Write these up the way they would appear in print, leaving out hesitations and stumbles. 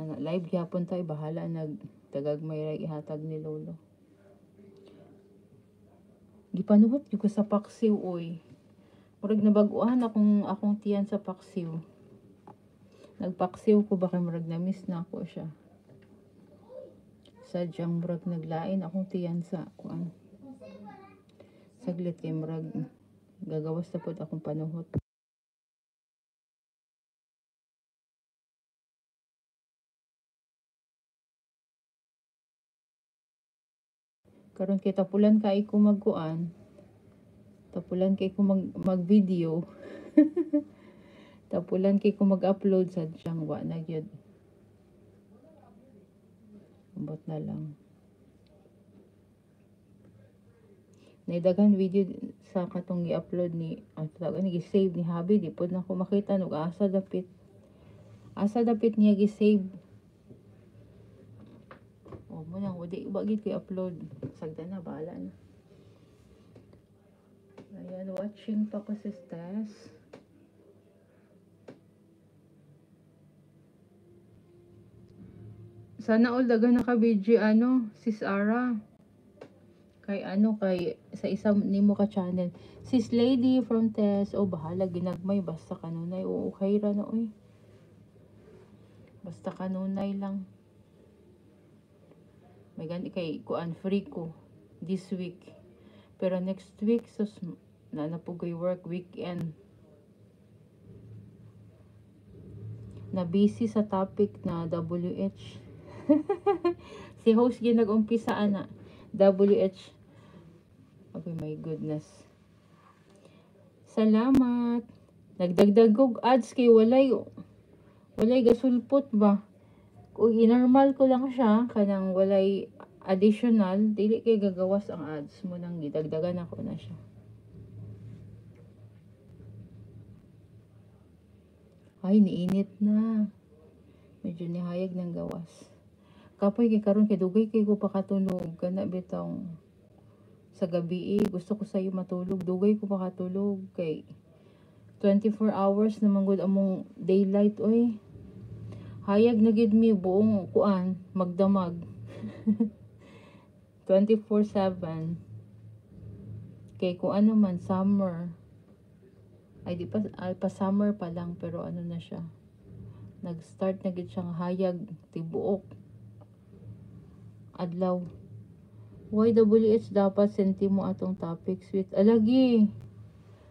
Ana, live gyapon tayo, bahala nagtagag may ray ihatag ni Lolo. Gipanuhot gyud ko sa paksiw oy. Murag nabag-uhan akong tiyan sa paksiw. Nagpaksiw ko baka murag na-miss na ako siya. Sadyang murag naglain akong tiyan sa kuan. Saglit kay murag gagawas na pod akong panuhot. Karon kay tapulan kay ko magkuan. Tapulan kay ko mag-video. Tapulan kay ko mag-upload sa siyang wa na gyud. Ambot na lang. Naidaghan video sa katong gi-upload ni gi-save ni Habi, di pod na ko makita nog asa dapit. Asa dapit niya gi-save. O mo nang udi ba gid kay upload. Sagda na bahala na. Ayan, watching pa ko sis Tess. Sana all dagan naka-video sis Ara. Kay sa isang nimo ka channel. Sis Lady from Tess, bahala ginagmay basta kanunay. Okay ra na oy. Basta kanunay lang. May gani kay kuan free ko this week. Pero next week sus na pugoy work weekend. Na busy sa topic na WH. Si host gyud nag-umpisa ana. WH. Okay, my goodness. Salamat. Nagdagdag og ads kay walay gasulpot ba. Kung i-normal ko lang siya kanang walay additional, dili kay gagawas ang ads mo nang gidagdagan ako na siya. Ay, niinit na. Medyo nihayag ng gawas. Kapoy kay karon kay dugay kay ko pakatulog kana bitong sa gabi gusto ko sayo matulog, dugay ko pakatulog kay 24 hours naman gud among daylight oy. Hayag na gid mi buong kuan magdamag. 24/7. Kay kuan naman summer. Ay di pa summer pa lang pero ano na siya. Nag-start na gid siyang hayag tibuok adlaw. YWH dapat sentimo atong topic sweet. Alagi.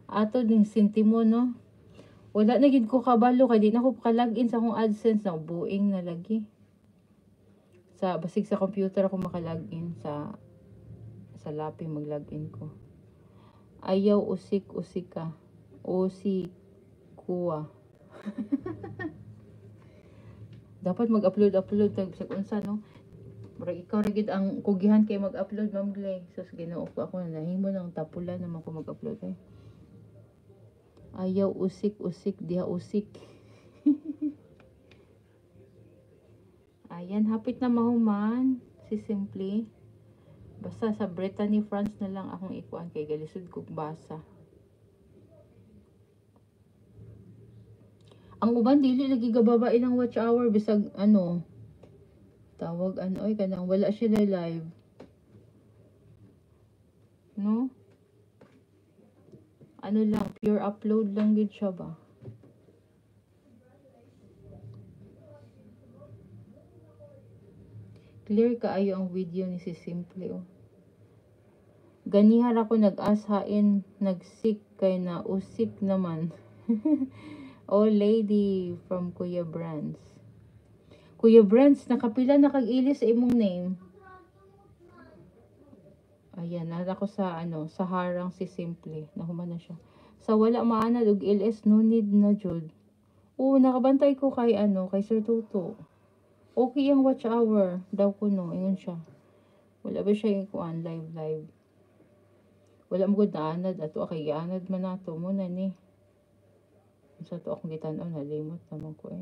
Ato din sentimo no. Wala na gid ko kabalo kay di na ko ka-login sa akong AdSense na buing na lagi. Sa basig sa computer ako maka-login sa Lapi mag-login ko. Ayaw usik-usika. Kuwa. Dapat mag-upload sa unsa no. Murag ikaw ra gid ang kugihan kay mag-upload Ma'am Glay. Sus Ginoo ko ako nahimo nang tapulan naman ko mag-upload eh. Ayaw usik-usik diha usik. Ayan, hapit na mahuman si Simply. Basta sa Brittany, France na lang akong ikuan kay galisod kog basa. Ang uban dili lagi gababae ng watch hour bisag tawag oy kanang wala sila live. No? Ano lang, pure upload lang gid siya ba? Clear kaayo ang video ni si Simple Ganihar ako nag-ashain, nagsik kay na usik naman. Oh lady from Kuya Brands. Kuya Brands, nakapila na kag-ilis sa imong name. Ayan, nala ko sa sa harang si Simple. Nahuman na siya. Sa wala maanad og LS, no need na jud. Nakabantay ko kay kay Sir Tuto. Okay ang watch hour daw ko no, ingon siya. Wala ba siya yung kuan live. Wala mo gud naanad ato kay gianad man nato mo na ni. Sa to akong gitan-aw nalimot naman ko